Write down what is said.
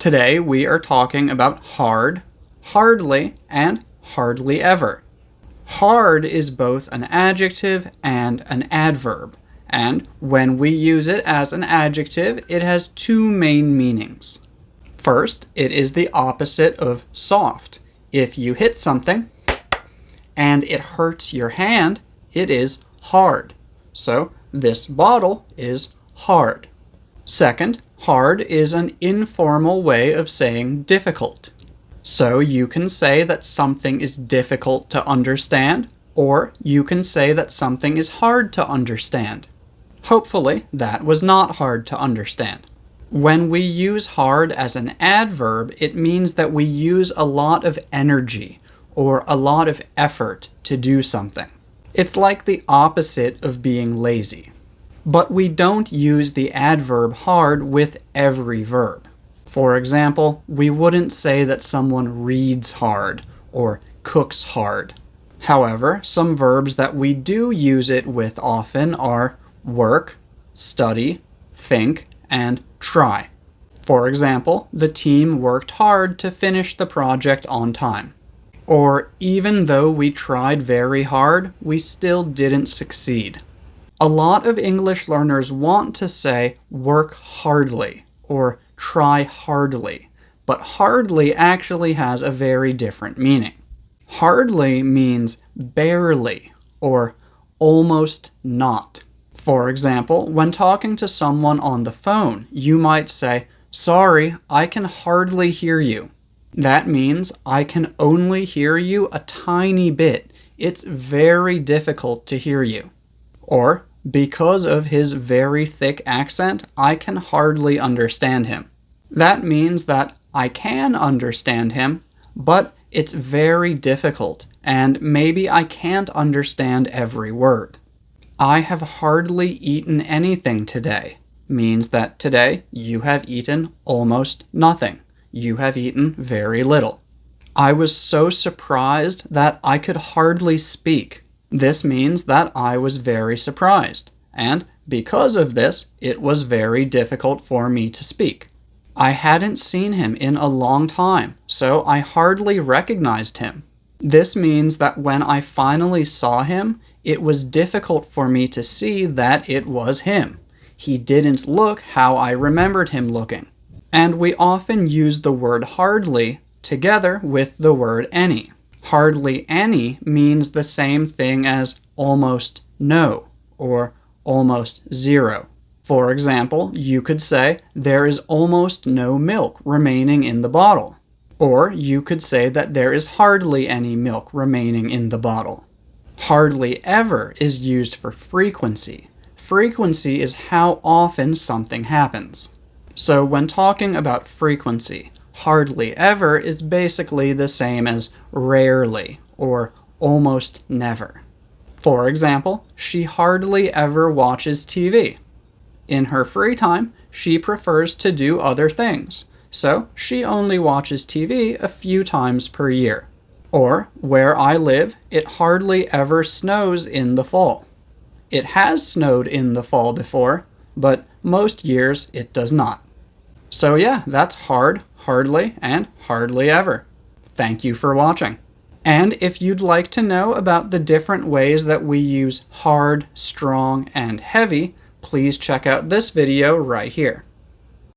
Today we are talking about hard, hardly, and hardly ever. Hard is both an adjective and an adverb, and when we use it as an adjective, it has two main meanings. First, it is the opposite of soft. If you hit something and it hurts your hand, it is hard. So this bottle is hard. Second, hard is an informal way of saying difficult. So you can say that something is difficult to understand, or you can say that something is hard to understand. Hopefully, that was not hard to understand. When we use hard as an adverb, it means that we use a lot of energy or a lot of effort to do something. It's like the opposite of being lazy. But we don't use the adverb hard with every verb. For example, we wouldn't say that someone reads hard or cooks hard. However, some verbs that we do use it with often are work, study, think, and try. For example, the team worked hard to finish the project on time. Or even though we tried very hard, we still didn't succeed. A lot of English learners want to say work hardly or try hardly, but hardly actually has a very different meaning. Hardly means barely or almost not. For example, when talking to someone on the phone, you might say, "Sorry, I can hardly hear you." That means I can only hear you a tiny bit. It's very difficult to hear you. Or, because of his very thick accent, I can hardly understand him. That means that I can understand him, but it's very difficult, and maybe I can't understand every word. I have hardly eaten anything today means that today you have eaten almost nothing. You have eaten very little. I was so surprised that I could hardly speak. This means that I was very surprised, and because of this, it was very difficult for me to speak. I hadn't seen him in a long time, so I hardly recognized him. This means that when I finally saw him, it was difficult for me to see that it was him. He didn't look how I remembered him looking. And we often use the word hardly together with the word any. Hardly any means the same thing as almost no or almost zero. For example, you could say, there is almost no milk remaining in the bottle. Or you could say that there is hardly any milk remaining in the bottle. Hardly ever is used for frequency. Frequency is how often something happens. So when talking about frequency, hardly ever is basically the same as rarely or almost never. For example, she hardly ever watches TV. In her free time, she prefers to do other things, so she only watches TV a few times per year. Or, where I live, it hardly ever snows in the fall. It has snowed in the fall before, but most years it does not. So yeah, that's hard, hardly, and hardly ever. Thank you for watching. And if you'd like to know about the different ways that we use hard, strong, and heavy, please check out this video right here.